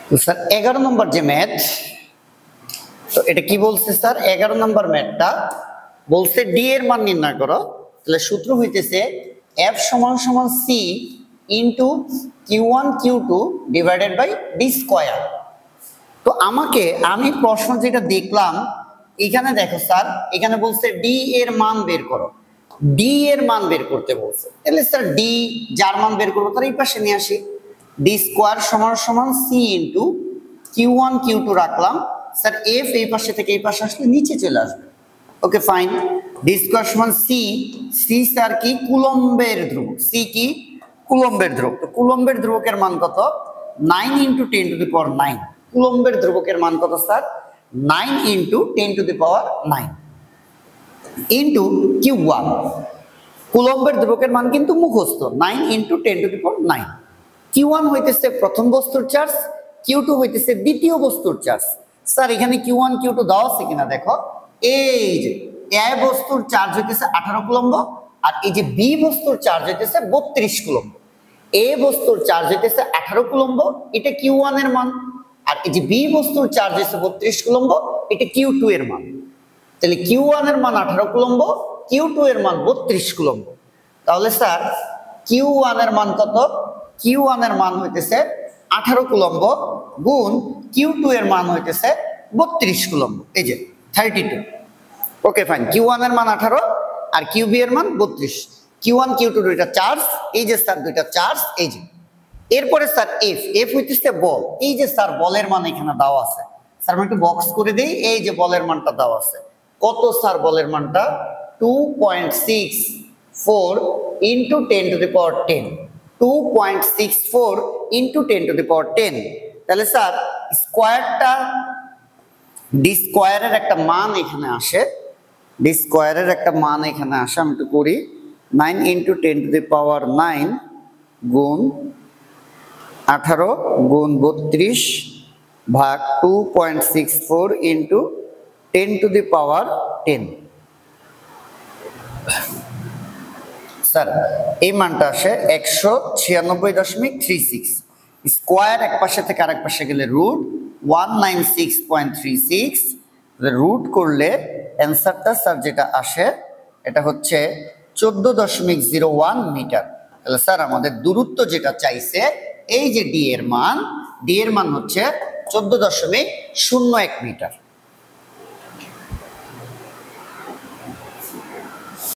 তো স্যার 11 নম্বর যে ম্যাথ, তো এটা কি বলছে স্যার? 11 নম্বর ম্যাথটা বলছে ডি এর মান নির্ণয় করো। তাহলে সূত্র হইতেছে এফ সমান সমান C into q one q two divided by d square. তো আমি প্রশ্ন যেটা দেখলাম এখানে দেখো স্যার, এখানে বলছে ডি এর মান বের করো, ডি এর মান বের করতে বলছে। তাহলে স্যার ডি যার মান বের করবো তার এই পাশে নিয়ে আসি, ডি স্কোয়ার সমান সমান সি ইন্টু কিউ1 কিউ2 রাখলাম। স্যার এফ এই পাশে থেকে এই পাশে আসলে নিচে চলে আসবে। ওকে ফাইন, ডি স্কোয়ার সমান সি, সি স্যার কি কুলম্বের ধ্রুবক, সি কি কুলম্বের ধ্রুবক। তো কুলম্বের ধ্রুবকের মান কত? 9 ইন্টু 10 টু দি পাওয়ার 9। কুলম্বের ধ্রুবকের মান কত sir? 9 into 10 to the power 9 into q one. কুলম্বের ধ্রুবকের মান কিন্তু মুখস্থ, 9 ইন্টু 10 টু দি পাওয়ার 9। কিউ1 হইতেছে প্রথম বস্তুর চার্জ, কিউ2 হইতেছে দ্বিতীয় বস্তুর চার্জ। স্যার এখানে কিউ1 কিউ2 দেওয়া আছে কিনা দেখো, এই যে এ বস্তুর চার্জ হইতেছে 18 কুলম্ব, আর এই যে বি বস্তুর চার্জ হইতেছে 32 কুলম্ব। এ বস্তুর চার্জ হইতেছে 18 কুলম্ব, এটা কিউ1 এর মান, আর এই যে বি বস্তুর চার্জ হইতেছে 32 কুলম্ব, এটা কিউ2 এর মান। তাহলে কিউ1 এর মান 18 কুলম্ব, কিউ2 এর মান 32 কুলম্ব। তাহলে স্যার কিউ1 এর মান কত? কিউ1 এর মান হইতেছে 18 কুলম্ব গুণ কিউ2 এর মান হইতেছে 32 কুলম্ব, এই যে 32। ওকে ফাইন, কিউ1 এর মান 18 আর কিউবি এর মান 32। কিউ1 কিউ2 দুইটা চার্জ, এই যে স্যার দুইটা চার্জ, এই যে। এরপরে স্যার এফ, এফ হইতেছে বল, এই যে স্যার বলের মান এখানে দেওয়া আছে। স্যার আমি একটু বক্স করে দেই, এই যে বলের মানটা দেওয়া আছে। কত স্যার বলের মানটা? 2.64 into 10 to the power 10, 2.64 into 10 to the power 10। তাহলে স্যার স্কোয়ারটা, ডি স্কোয়ারের একটা মান এখানে আসে, ডি স্কোয়ারের একটা মান এখানে আসে, আমি একটু করি, 9 ইন্টু 10 টু দি পাওয়ার 9 গুণ 18 গুণ 32 ভাগ 2.64 into 10 to the power 10। Sir এই মানটা আসে 196.36। স্কোয়ার এক পাশে থেকে আরেক পাশে গেলে রুট 196.36, রুট করলে অ্যান্সারটা স্যার যেটা আসে এটা হচ্ছে 14.01 মিটার। তাহলে স্যার আমাদের দূরত্ব যেটা চাইছে, এই যে ডি এর মান, ডি এর মান হচ্ছে 14.01 মিটার।